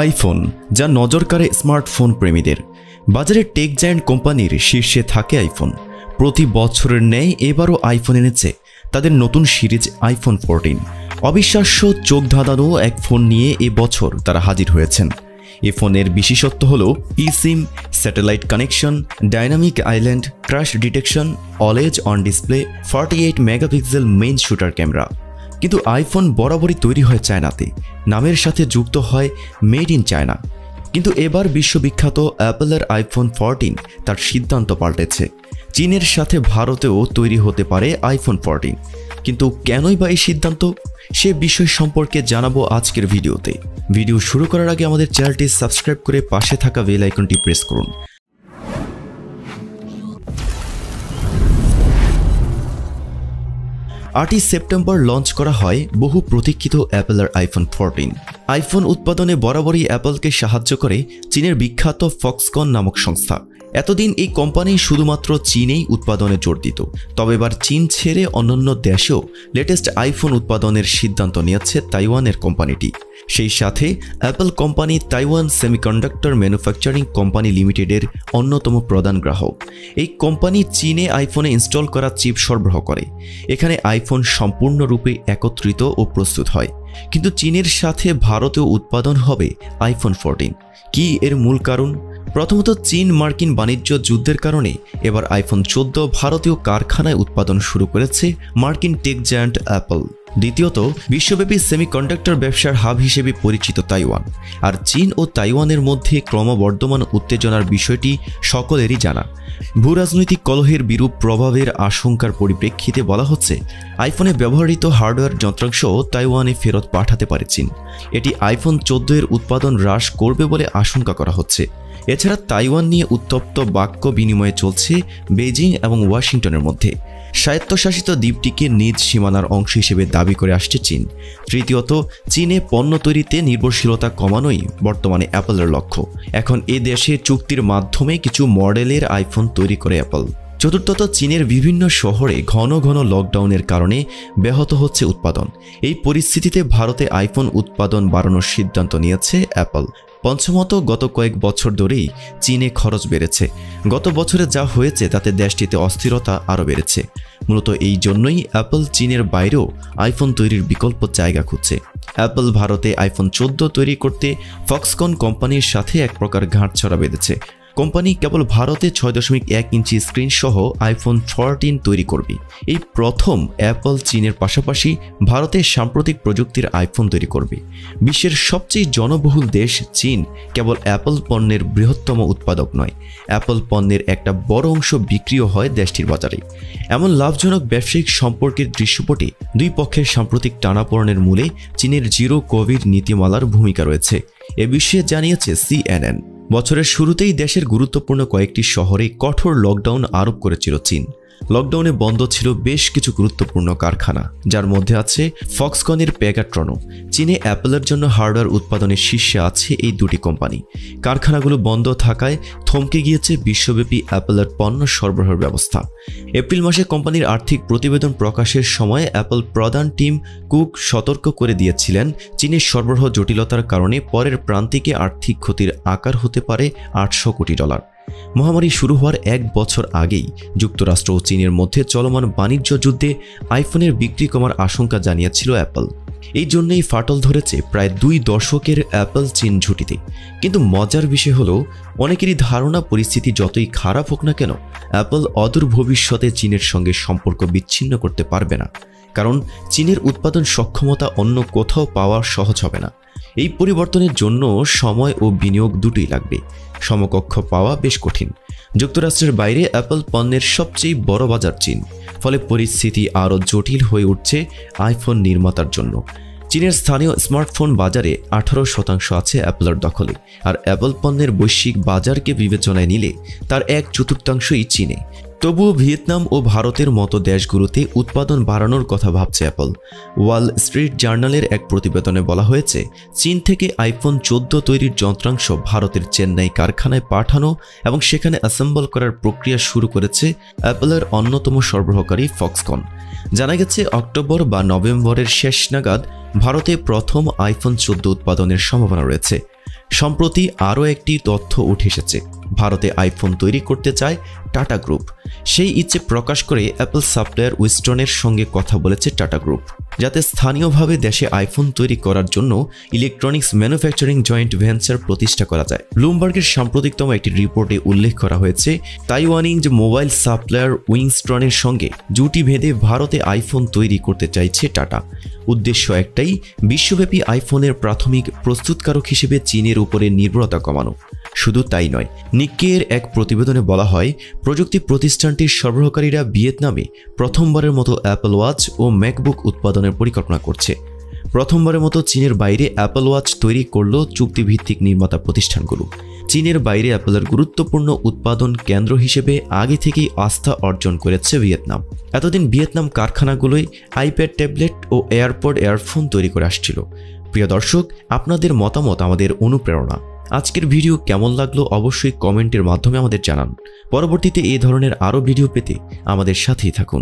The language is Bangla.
আইফোন যা নজর কাড়ে স্মার্টফোন প্রেমীদের। বাজারে টেক জায়ান্ট কোম্পানির শীর্ষে থাকে আইফোন। প্রতি বছরের ন্যায় এবারও আইফোন এনেছে তাদের নতুন সিরিজ আইফোন 14। অবিশ্বাস্য চোখ ধাঁধানো এক ফোন নিয়ে এবছর তারা হাজির হয়েছেন। এ ফোনের বিশেষত্ব হল eSIM, satellite connection, dynamic island crash detection, always on display, 48 megapixel main shooter camera. কিন্তু আইফোন বরাবরই তৈরি হয় চায়নাতে, নামের সাথে যুক্ত হয় মেড ইন চায়না। কিন্তু এবার বিশ্ববিখ্যাত অ্যাপলের আইফোন 14 তার সিদ্ধান্ত পাল্টেছে। চীনের সাথে ভারতেও তৈরি হতে পারে আইফোন 14। কিন্তু কেনই বা এই সিদ্ধান্ত, সে বিষয় সম্পর্কে জানাবো আজকের ভিডিওতে। ভিডিও শুরু করার আগে আমাদের চ্যানেলটি সাবস্ক্রাইব করে পাশে থাকা বেল আইকনটি প্রেস করুন। 8 সেপ্টেম্বর লঞ্চ করা হয় বহু প্রতীক্ষিত অ্যাপলের আইফোন 14। আইফোন উৎপাদনে বরাবরই অ্যাপলকে সাহায্য করে চীনের বিখ্যাত ফক্সকন নামক সংস্থা। এতদিন এই কোম্পানি শুধুমাত্র চীনেই উৎপাদনে জোর দিত, তবে এবার চীন ছেড়ে অন্যান্য দেশেও লেটেস্ট আইফোন উৎপাদনের সিদ্ধান্ত নিয়েছে তাইওয়ানের কোম্পানিটি। সেই সাথে Apple company Taiwan semiconductor manufacturing company লিমিটেডের অন্যতম প্রধান গ্রাহক। এই কোম্পানি চীনে আইফোনে ইনস্টল করা চিপ সরবরাহ করে। এখানে আইফোন সম্পূর্ণরূপে একত্রিত ও প্রস্তুত হয়। কিন্তু চীনের সাথে ভারতেও উৎপাদন হবে আইফোন 14। কি এর মূল কারণ? প্রথমত, চীন মার্কিন বাণিজ্য যুদ্ধের কারণে এবার আইফোন 14 ভারতীয় কারখানায় উৎপাদন শুরু করেছে মার্কিন টেক জায়ান্ট অ্যাপল। দ্বিতীয়ত, বিশ্বব্যাপী সেমিকন্ডাক্টর ব্যবসার হাব হিসেবে পরিচিত তাইওয়ান। আর চীন ও তাইওয়ানের মধ্যে ক্রমবর্ধমান উত্তেজনার বিষয়টি সকলেরই জানা। ভূরাজনৈতিক কলহের বিরূপ প্রভাবের আশঙ্কার পরিপ্রেক্ষিতে বলা হচ্ছে আইফোনে ব্যবহৃত হার্ডওয়্যার যন্ত্রাংশ তাইওয়ানে ফেরত পাঠাতে পারে চীন। এটি আইফোন 14 এর উৎপাদন হ্রাস করবে বলে আশঙ্কা করা হচ্ছে। এছাড়া তাইওয়ান নিয়ে উত্তপ্ত বাক্য বিনিময়ে চলছে বেজিং এবং ওয়াশিংটনের মধ্যে। স্বায়ত্তশাসিত দ্বীপটিকে নিজ সীমানার অংশ হিসেবে দাবি করে আসছে চীন। তৃতীয়ত, চীনে পণ্য তৈরিতে নির্ভরশীলতা কমানোই বর্তমানে অ্যাপলের লক্ষ্য। এখন এ দেশে চুক্তির মাধ্যমে কিছু মডেলের আইফোন তৈরি করে অ্যাপল। চতুর্থত, চীনের বিভিন্ন শহরে ঘন ঘন লকডাউনের কারণে ব্যাহত হচ্ছে উৎপাদন। এই পরিস্থিতিতে ভারতে আইফোন উৎপাদন বাড়ানোর সিদ্ধান্ত নিয়েছে অ্যাপল। পঞ্চমত, গত কয়েক বছর ধরেই চীনে খরচ বেড়েছে। গত বছরে যা হয়েছে তাতে দেশটিতে অস্থিরতা আরও বেড়েছে। মূলত এই জন্যই অ্যাপল চীনের বাইরেও আইফোন তৈরির বিকল্প জায়গা খুঁজছে। অ্যাপল ভারতে আইফোন 14 তৈরি করতে ফক্সকন কোম্পানির সাথে এক প্রকার গাঁটছড়া বেঁধেছে। কোম্পানি কেবল ভারতে 6.1 ইঞ্চি স্ক্রিন সহ আইফোন 14 তৈরি করবে। এই প্রথম অ্যাপল চীনের পাশাপাশি ভারতে সাম্প্রতিক প্রযুক্তির আইফোন তৈরি করবে। বিশ্বের সবচেয়ে জনবহুল দেশ চীন কেবল অ্যাপল পণ্যের বৃহত্তম উৎপাদক নয়, অ্যাপল পণ্যের একটা বড় অংশ বিক্রিও হয় দেশটির বাজারে। এমন লাভজনক ব্যবসায়িক সম্পর্কের দৃশ্যপটে দুই পক্ষের সাম্প্রতিক টানাপোড়েনের মূলে চীনের জিরো কোভিড নীতিমালার ভূমিকা রয়েছে, এ বিষয়ে জানিয়েছে CNN। বছরের শুরুতেই দেশের গুরুত্বপূর্ণ কয়েকটি শহরে কঠোর লকডাউন আরোপ করেছিল চীন। লকডাউনে বন্ধ ছিল বেশ কিছু গুরুত্বপূর্ণ কারখানা, যার মধ্যে আছে ফক্সকনের পেগাট্রনও। চীনে অ্যাপলের জন্য হার্ডওয়্যার উৎপাদনের শীর্ষে আছে এই দুটি কোম্পানি। কারখানাগুলো বন্ধ থাকায় থমকে গিয়েছে বিশ্বব্যাপী অ্যাপলের পণ্য সরবরাহের ব্যবস্থা। এপ্রিল মাসে কোম্পানির আর্থিক প্রতিবেদন প্রকাশের সময় অ্যাপল প্রধান টিম কুক সতর্ক করে দিয়েছিলেন চীনের সরবরাহ জটিলতার কারণে পরের প্রান্তিকে আর্থিক ক্ষতির আকার হতে পারে $800 কোটি। মহামারী শুরু হওয়ার এক বছর আগেই যুক্তরাষ্ট্র ও চীনের মধ্যে চলমান বাণিজ্য যুদ্ধে আইফোনের বিক্রি কমার আশঙ্কা জানিয়েছিল অ্যাপল। এই জন্যই ফাটল ধরেছে প্রায় 2 দশকের অ্যাপল চীন ঝুঁটিতে। কিন্তু মজার বিষয় হলো, অনেকেরই ধারণা পরিস্থিতি যতই খারাপ হোক না কেন, অ্যাপল অদূর ভবিষ্যতে চীনের সঙ্গে সম্পর্ক বিচ্ছিন্ন করতে পারবে না। কারণ চীনের উৎপাদন সক্ষমতা অন্য কোথাও পাওয়া সহজ হবে না। এই পরিবর্তনের জন্য সময় ও বিনিয়োগ দুটোই লাগবে। সমকক্ষ পাওয়া বেশ কঠিন। যুক্তরাষ্ট্রের বাইরে অ্যাপল পণ্যের সবচেয়ে বড় বাজার চীন। ফলে পরিস্থিতি আরও জটিল হয়ে উঠছে আইফোন নির্মাতার জন্য। চীনের স্থানীয় স্মার্টফোন বাজারে 18% আছে অ্যাপলের দখলে। আর অ্যাপল পণ্যের বৈশ্বিক বাজারকে বিবেচনায় নিলে তার 1/4 চীনে। তবুও ভিয়েতনাম ও ভারতের মতো দেশগুলোতে উৎপাদন বাড়ানোর কথা ভাবছে অ্যাপল। ওয়াল স্ট্রিট জার্নালের এক প্রতিবেদনে বলা হয়েছে, চীন থেকে আইফোন 14 তৈরির যন্ত্রাংশ ভারতের চেন্নাই কারখানায় পাঠানো এবং সেখানে অ্যাসেম্বল করার প্রক্রিয়া শুরু করেছে অ্যাপলের অন্যতম সরবরাহকারী ফক্সকন। জানা গেছে অক্টোবর বা নভেম্বরের শেষ নাগাদ ভারতে প্রথম আইফোন 14 উৎপাদনের সম্ভাবনা রয়েছে। সম্প্রতি আরও একটি তথ্য উঠে এসেছে। ভারতে আইফোন তৈরি করতে চায় টাটা গ্রুপ। সেই ইচ্ছে প্রকাশ করে অ্যাপল সাপ্লায়ার উইস্টনের সঙ্গে কথা বলেছে টাটা গ্রুপ, যাতে স্থানীয়ভাবে দেশে আইফোন তৈরি করার জন্য ইলেকট্রনিক্স ম্যানুফ্যাকচারিং জয়েন্ট ভেঞ্চার প্রতিষ্ঠা করা যায়। ব্লুমবার্গের সাম্প্রতিকতম একটি রিপোর্টে উল্লেখ করা হয়েছে, তাইওয়ানি মোবাইল সাপ্লায়ার উইংস্টনের সঙ্গে জুটি বেঁধে ভারতে আইফোন তৈরি করতে চাইছে টাটা। উদ্দেশ্য একটাই, বিশ্বব্যাপী আইফোনের প্রাথমিক প্রস্তুতকারক হিসেবে চীনের উপরে নির্ভরতা কমানো। শুধু তাই নয়, নিক্কের এক প্রতিবেদনে বলা হয়, প্রযুক্তি প্রতিষ্ঠানটির সরবরাহকারীরা ভিয়েতনামে প্রথমবারের মতো অ্যাপল ওয়াচ ও ম্যাকবুক উৎপাদনের পরিকল্পনা করছে। প্রথমবারের মতো চীনের বাইরে অ্যাপল ওয়াচ তৈরি করল চুক্তিভিত্তিক নির্মাতা প্রতিষ্ঠানগুলো। চীনের বাইরে অ্যাপলের গুরুত্বপূর্ণ উৎপাদন কেন্দ্র হিসেবে আগে থেকেই আস্থা অর্জন করেছে ভিয়েতনাম। এতদিন ভিয়েতনাম কারখানাগুলোই আইপ্যাড, ট্যাবলেট ও এয়ারপড এয়ারফোন তৈরি করে আসছিল। প্রিয় দর্শক, আপনাদের মতামত আমাদের অনুপ্রেরণা। আজকের ভিডিও কেমন লাগলো অবশ্যই কমেন্টের মাধ্যমে আমাদের জানান। পরবর্তীতে এই ধরনের আরও ভিডিও পেতে আমাদের সাথেই থাকুন।